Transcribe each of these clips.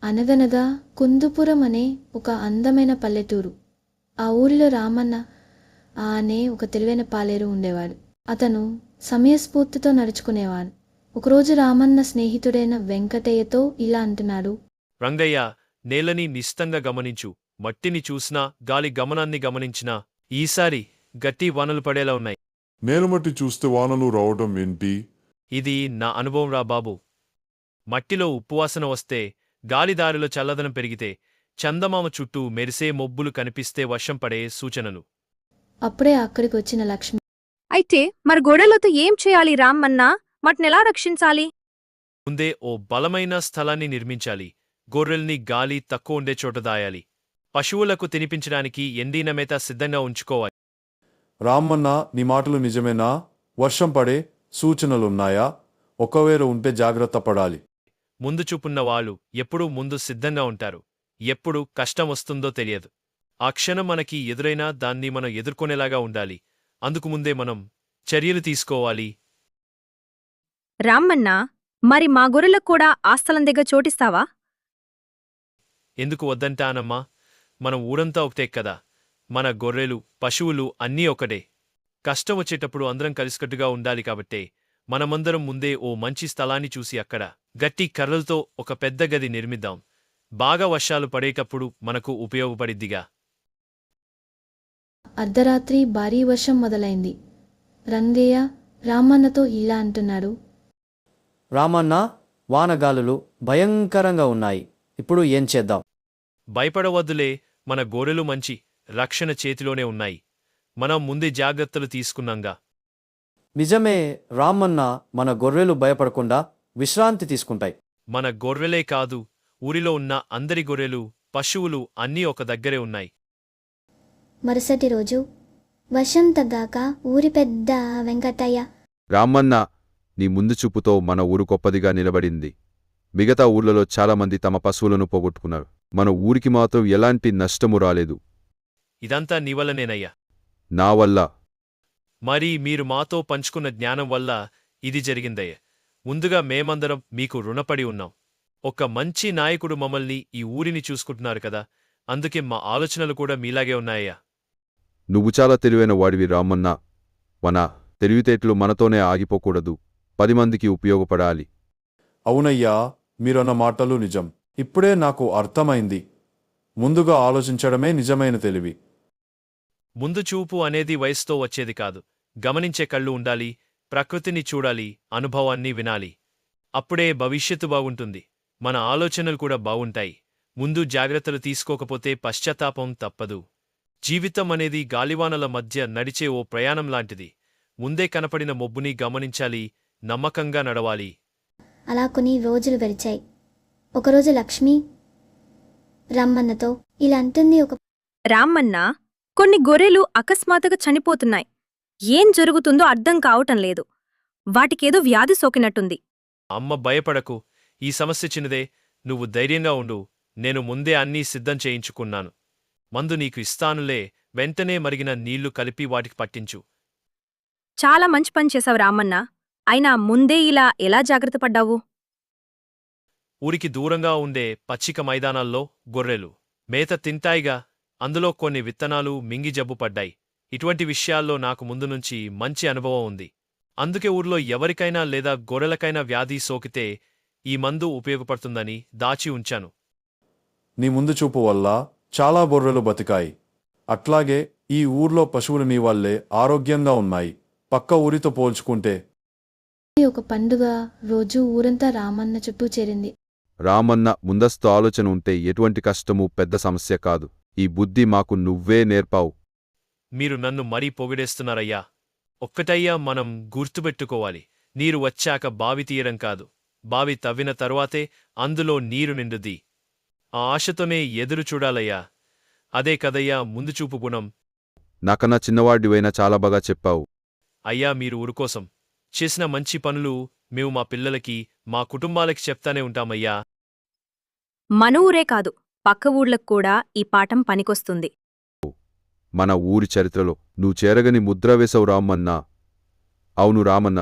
అనగనగా కుందుపురం అనే ఒక అందమైన పల్లెటూరు. ఆ ఊరిలో రామన్న అనే ఒక తెలివైన పాలేరు ఉండేవాడు. అతను సమయస్ఫూర్తితో నడుచుకునేవాడు. ఒకరోజు రామన్న స్నేహితుడైన వెంకటయ్యతో ఇలా అంటున్నాడు. రంగయ్య, నేలని నిశితంగా గమనించు. మట్టిని చూసినా, గాలి గమనాన్ని గమనించినా ఈసారి గట్టి వానలు పడేలా ఉన్నాయి. నేలమట్టి చూస్తే వానలు రావటం ఏంటి? ఇది నా అనుభవం రా బాబు. మట్టిలో ఉప్పువాసన వస్తే, గాలిదారిలో చల్లదనం పెరిగితే, చందమామ చుట్టూ మెరిసే మొబ్బులు కనిపిస్తే వర్షం పడే సూచనలు. అప్పుడే అక్కడికి వచ్చిన లక్ష్మి. అయితే మరి గోడలతో ఏం చేయాలి రామ్మన్నా? మట్నెలా రక్షించాలి? ముందే ఓ బలమైన స్థలాన్ని నిర్మించాలి. గొర్రెల్ని గాలి తక్కువ ఉండే చోట దాయాలి. పశువులకు తినిపించడానికి ఎండిన మేత సిద్ధంగా ఉంచుకోవాలి. రామన్న, నీ మాటలు నిజమేనా? వర్షం పడే సూచనలున్నాయా? ఒకవేళ ఉంటే జాగ్రత్త పడాలి. ముందు చూపున్న వాళ్ళు ఎప్పుడూ ముందు సిద్ధంగా ఉంటారు. ఎప్పుడు కష్టం వస్తుందో తెలియదు. ఆ క్షణం మనకి ఎదురైనా దాన్ని మనం ఎదుర్కొనేలాగా ఉండాలి. అందుకు ముందే మనం చర్యలు తీసుకోవాలి. రామ్మన్నా, మరి మా గొర్రెలకు కూడా ఆ స్థలం దగ్గర చోటిస్తావా? ఎందుకు వద్దంటానమ్మా? మనం ఊరంతా ఒకటే కదా. మన గొర్రెలు, పశువులు అన్నీ ఒకటే. కష్టం వచ్చేటప్పుడు అందరం కలిసికట్టుగా ఉండాలి కాబట్టే మనమందరం ముందే ఓ మంచి స్థలాన్ని చూసి అక్కడ గట్టి కర్రలతో ఒక పెద్ద గది నిర్మిద్దాం. బాగా వర్షాలు పడేటప్పుడు మనకు ఉపయోగపడిద్దిగా. అర్ధరాత్రి భారీ వర్షం మొదలైంది. రంగయ్య రామన్నతో ఇలా అంటున్నాడు. రామన్న, వానగాలులు భయంకరంగా ఉన్నాయి. ఇప్పుడు ఏం చేద్దాం? భయపడవద్దులే, మన గొర్రెలు మంచి రక్షణ చేతిలోనే ఉన్నాయి. మనం ముందే జాగ్రత్తలు తీసుకున్నాంగా. నిజమే రామన్న, మన గొర్రెలు భయపడకుండా విశ్రాంతి తీసుకుంటాయి. మన గొర్రెలే కాదు, ఊరిలో ఉన్న అందరి గొర్రెలు, పశువులు అన్నీ ఒక దగ్గరే ఉన్నాయి. మరుసటి రోజు వర్షం తగ్గాక ఊరి పెద్ద వెంకటయ్య, రామన్న, నీ ముందు చూపుతో మన ఊరు గొప్పదిగా నిలబడింది. మిగతా ఊర్లలో చాలామంది తమ పశువులను పోగొట్టుకున్నారు. మన ఊరికి మాత్రం ఎలాంటి నష్టము రాలేదు. ఇదంతా నీవల్లనేనయ్యా. నా వల్ల. మరి మీరు మాతో పంచుకున్న జ్ఞానం వల్ల ఇది జరిగిందయ్య. ముందుగా మేమందరం మీకు రుణపడి ఉన్నాం. ఒక మంచి నాయకుడు మమ్మల్ని, ఈ ఊరిని చూసుకుంటున్నారు కదా, అందుకే మా ఆలోచనలు కూడా మీలాగే ఉన్నాయ్యా. నువ్వు చాలా తెలివైన వాడివి రామన్న. వన తెలివితేటలు మనతోనే ఆగిపోకూడదు. 10 మందికి ఉపయోగపడాలి. అవునయ్యా, మీరన్న మాటలు నిజం. ఇప్పుడే నాకు అర్థమైంది. ముందుగా ఆలోచించడమే నిజమైన తెలివి. ముందు చూపు అనేది వయసుతో వచ్చేది కాదు. గమనించే కళ్ళు ఉండాలి, ప్రకృతిని చూడాలి, అనుభవాన్ని వినాలి. అప్పుడే భవిష్యత్తు బాగుంటుంది. మన ఆలోచనలు కూడా బావుంటాయి. ముందు జాగ్రత్తలు తీసుకోకపోతే పశ్చాత్తాపం తప్పదు. జీవితం అనేది గాలివానల మధ్య నడిచే ఓ ప్రయాణం లాంటిది. ముందే కనపడిన మొబ్బుని గమనించాలి, నమ్మకంగా నడవాలి. అలా కొన్ని రోజులు గడిచాయి. ఒకరోజు లక్ష్మి రమ్మన్నతో ఇలా అంటుంది. రామ్మన్నా, కొన్ని గొర్రెలు అకస్మాత్తుగా చనిపోతున్నాయి. ఏం జరుగుతుందో అర్థం కావటం లేదు. వాటికేదో వ్యాధి సోకినట్టుంది. అమ్మ, భయపడకు. ఈ సమస్య చిన్నదే. నువ్వు ధైర్యంగా ఉండు. నేను ముందే అన్నీ సిద్ధం చేయించుకున్నాను. మందు నీకు ఇస్తానులే. వెంటనే మరిగిన నీళ్లు కలిపి వాటికి పట్టించు. చాలా మంచి పని చేశావు రామన్నా. అయినా ముందే ఇలా ఎలా జాగ్రత్త పడ్డావు? ఊరికి దూరంగా ఉండే పచ్చిక మైదానాల్లో గొర్రెలు మేత తింటాయిగా. అందులో కొన్ని విత్తనాలు మింగి జబ్బుపడ్డాయి. ఇటువంటి విషయాల్లో నాకు ముందు నుంచి మంచి అనుభవం ఉంది. అందుకే ఊర్లో ఎవరికైనా లేదా గొర్రెలకైనా వ్యాధి సోకితే ఈ మందు ఉపయోగపడుతుందని దాచి ఉంచాను. నీ ముందు చూపు వల్ల చాలా గొర్రెలు బతికాయి. అట్లాగే ఈ ఊర్లో పశువులు నీ వల్లే ఆరోగ్యంగా ఉన్నాయి. పక్క ఊరితో పోల్చుకుంటే. ఒక పండుగ రోజు ఊరంతా రామన్న చుట్టూ చేరింది. రామన్న, ముందస్తు ఆలోచన ఉంటే ఎటువంటి కష్టమూ పెద్ద సమస్య కాదు. ఈ బుద్ధి మాకు నువ్వే నేర్పావు. మీరు నన్ను మరీ పొగిడేస్తున్నారయ్యా. ఒక్కటయ్యా మనం గుర్తుపెట్టుకోవాలి. నీరు వచ్చాక బావి తీయడం కాదు, బావి తవ్విన తరువాతే అందులో నీరు నిండుది. ఆ ఆశతోనే ఎదురు చూడాలయ్యా. అదే కదయ్యా ముందుచూపు గుణం. నాకన్నా చిన్నవాడివైనా చాలా బాగా చెప్పావు. అయ్యా, మీరు ఊరుకోసం చేసిన మంచి పనులు మేము మా పిల్లలకి, మా కుటుంబాలకి చెప్తానే ఉంటామయ్యా. మన ఊరే కాదు, పక్క ఊర్లకు కూడా ఈ పాఠం పనికొస్తుంది. మన ఊరి చరిత్రలో నువ్వు చేరగని ముద్ర వేసవు రామన్నా. అవును రామన్న,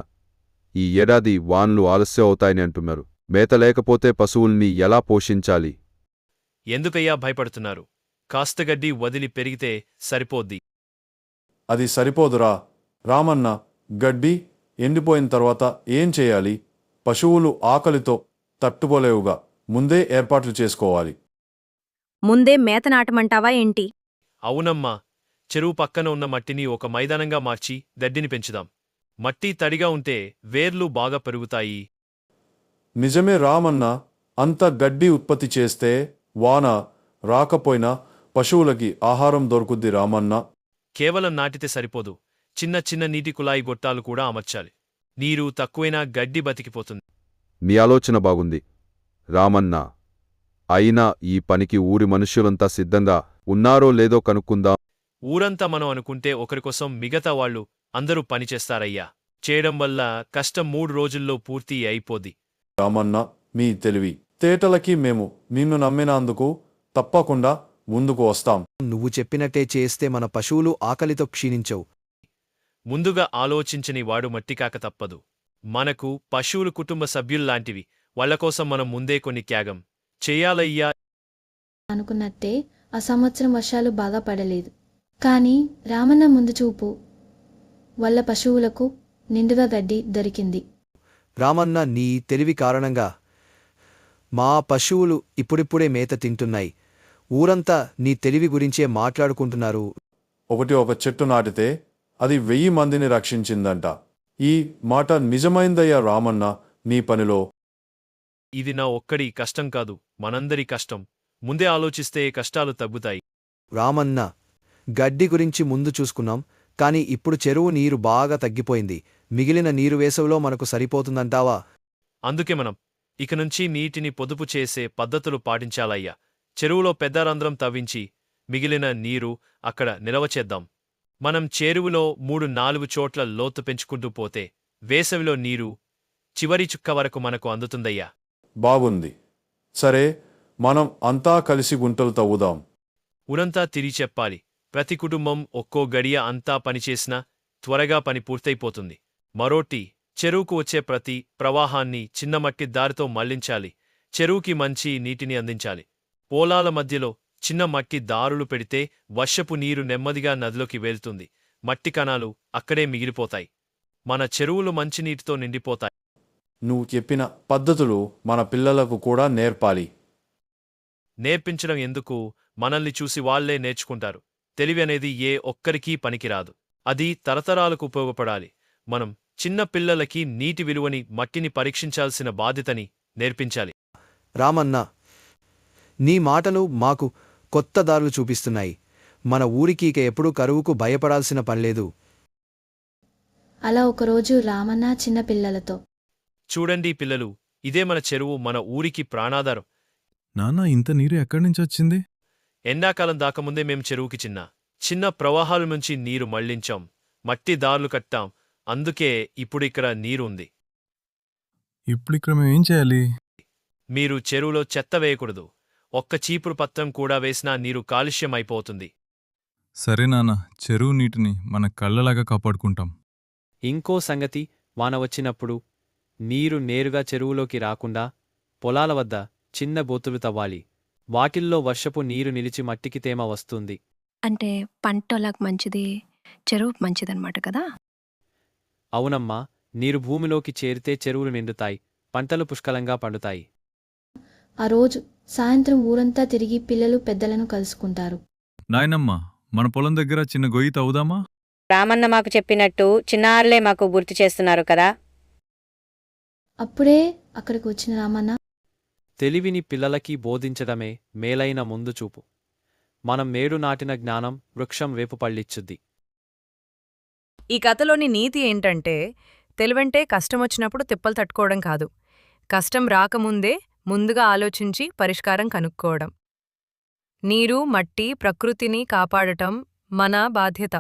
ఈ ఏడాది వాన్లు ఆలస్యం అవుతాయని అంటున్నారు. మేత లేకపోతే పశువుల్ని ఎలా పోషించాలి? ఎందుకయ్యా భయపడుతున్నారు? కాస్త గడ్డి వదిలి పెరిగితే సరిపోద్ది. అది సరిపోదురా రామన్న. గడ్డి ఎండిపోయిన తర్వాత ఏం చేయాలి? పశువులు ఆకలితో తట్టుకోలేవుగా, ముందే ఏర్పాట్లు చేసుకోవాలి. ముందే మేత నాటమంటావా ఏంటి? అవునమ్మా, చెరువు పక్కన ఉన్న మట్టిని ఒక మైదానంగా మార్చి గడ్డిని పెంచుదాం. మట్టి తడిగా ఉంటే వేర్లు బాగా పెరుగుతాయి. నిజమే రామన్న. అంత గడ్డి ఉత్పత్తి చేస్తే వాన రాకపోయినా పశువులకి ఆహారం దొరుకుద్ది రామన్న. కేవలం నాటితే సరిపోదు, చిన్న చిన్న నీటి కుళాయి గొట్టాలు కూడా అమర్చాలి. నీరు తక్కువైనా గడ్డి బతికిపోతుంది. మీ ఆలోచన బాగుంది రామన్న. అయినా ఈ పనికి ఊరి మనుష్యులంతా సిద్ధంగా ఉన్నారో లేదో కనుక్కుందాం. ఊరంతా మనం అనుకుంటే ఒకరికోసం మిగతా వాళ్ళు అందరూ పనిచేస్తారయ్యా. చేయడం వల్ల కష్టం 3 రోజుల్లో పూర్తి అయిపోద్ది. రామన్న, మీ తెలివి తేటలకి మేము నిన్ను నమ్మినందుకు తప్పకుండా ముందుకు వస్తాం. నువ్వు చెప్పినట్టే చేస్తే మన పశువులు ఆకలితో క్షీణించవు. ముందుగా ఆలోచించని వాడు మట్టికాక తప్పదు. మనకు పశువులు కుటుంబ సభ్యుల్లాంటివి. వాళ్లకోసం మనం ముందే కొన్ని త్యాగం చెయ్యాలయ్యా. అనుకున్నట్టే ఆ సంవత్సరం వర్షాలు బాగా పడలేదు. కానీ రామన్న ముందు చూపు వల్ల పశువులకు నిండుగా గడ్డి దొరికింది. రామన్న, నీ తెలివి కారణంగా మా పశువులు ఇప్పుడిప్పుడే మేత తింటున్నాయి. ఊరంతా నీ తెలివి గురించే మాట్లాడుకుంటున్నారు. ఒక చెట్టు నాటితే అది 1000 మందిని రక్షించిందంట. ఈ మాట నిజమైందయ్యా రామన్న నీ పనిలో. ఇది నా ఒక్కడి కష్టం కాదు, మనందరి కష్టం. ముందే ఆలోచిస్తే కష్టాలు తగ్గుతాయి. రామన్న, గడ్డి గురించి ముందు చూసుకున్నాం, కాని ఇప్పుడు చెరువు నీరు బాగా తగ్గిపోయింది. మిగిలిన నీరు వేసవిలో మనకు సరిపోతుందంటావా? అందుకే మనం ఇక నుంచి నీటిని పొదుపు చేసే పద్ధతులు పాటించాలయ్యా. చెరువులో పెద్ద రంధ్రం తవ్వించి మిగిలిన నీరు అక్కడ నిలవచేద్దాం. మనం చెరువులో 3-4 చోట్ల లోతు పెంచుకుంటూ పోతే వేసవిలో నీరు చివరి చుక్క వరకు మనకు అందుతుందయ్యా. బాగుంది. సరే, మనం అంతా కలిసి గుంటలు తవ్వుదాం. ఊరంతా తిరిగి చెప్పాలి. ప్రతి కుటుంబం ఒక్కో గడియ అంతా పనిచేసినా త్వరగా పని పూర్తయిపోతుంది. మరోటి, చెరువుకు వచ్చే ప్రతి ప్రవాహాన్ని చిన్న మట్టి దారితో మళ్లించాలి. చెరువుకి మంచి నీటిని అందించాలి. పోలాల మధ్యలో చిన్న మట్టి దారులు పెడితే వర్షపు నీరు నెమ్మదిగా నదిలోకి వెళ్తుంది. మట్టి కణాలు అక్కడే మిగిలిపోతాయి. మన చెరువులు మంచినీటితో నిండిపోతాయి. నువ్వు చెప్పిన పద్ధతులు మన పిల్లలకు కూడా నేర్పాలి. నేర్పించడం ఎందుకు? మనల్ని చూసి వాళ్లే నేర్చుకుంటారు. తెలివి అనేది ఏ ఒక్కరికీ పనికిరాదు. అది తరతరాలకు ఉపయోగపడాలి. మనం చిన్న పిల్లలకి నీటి విలువని, మట్టిని పరీక్షించాల్సిన బాధ్యతని నేర్పించాలి. రామన్న, నీ మాటలు మాకు కొత్త దారులు చూపిస్తున్నాయి. మన ఊరికి ఇక ఎప్పుడూ కరువుకు భయపడాల్సిన పనిలేదు. అలా ఒకరోజు రామన్న చిన్న పిల్లలతో, చూడండి పిల్లలు, ఇదే మన చెరువు, మన ఊరికి ప్రాణాధారం. నాన్న, ఇంత నీరు ఎక్కడ్నుంచొచ్చింది? ఎండాకాలం దాకముందే మేం చెరువుకి చిన్న ప్రవాహాల నుంచి నీరు మళ్లించాం. మట్టి దారులు కట్టాం. అందుకే ఇప్పుడు ఇక్కడ నీరు ఉంది. ఇప్పుడిక్కడ మేమేం చేయాలి? మీరు చెరువులో చెత్త వేయకూడదు. ఒక్క చీపురు పత్రం కూడా వేసినా నీరు కాలుష్యం అయిపోతుంది. సరే నాన్న, చెరువు నీటిని మన కళ్ళలాగా కాపాడుకుంటాం. ఇంకో సంగతి, వాన వచ్చినప్పుడు నీరు నేరుగా చెరువులోకి రాకుండా పొలాల వద్ద చిన్న బోతులు తవ్వాలి. వాటిల్లో వర్షపు నీరు నిలిచి మట్టికి తేమ వస్తుంది. అంటే పంటలకు మంచిది, చెరువు మంచిదన్నమాట కదా? అవునమ్మా, నీరు భూమిలోకి చేరితే చెరువులు నిండుతాయి, పంటలు పుష్కలంగా పండుతాయి. ఆ రోజు సాయంత్రం ఊరంతా తిరిగి పిల్లలు పెద్దలను కలుసుకుంటారు. నాయనమ్మా, మన పొలం దగ్గర చిన్న గొయ్యి తవ్వుదామా? రామన్న మాకు చెప్పినట్టు చిన్నారులే మాకు గుర్తు చేస్తున్నారు కదా. అప్పుడే అక్కడికి వచ్చిన రామన్న, తెలివిని పిల్లలకి బోధించడమే మేలైన ముందు చూపు. మనం మేడు నాటిన జ్ఞానం వృక్షం వేపు పళ్ళిచ్చుద్ది. ఈ కథలోని నీతి ఏంటంటే, తెలివంటే కష్టమొచ్చినప్పుడు తిప్పలు తట్టుకోవడం కాదు, కష్టం రాకముందే ముందుగా ఆలోచించి పరిష్కారం కనుక్కోవడం. నీరు, మట్టి, ప్రకృతిని కాపాడటం మన బాధ్యత.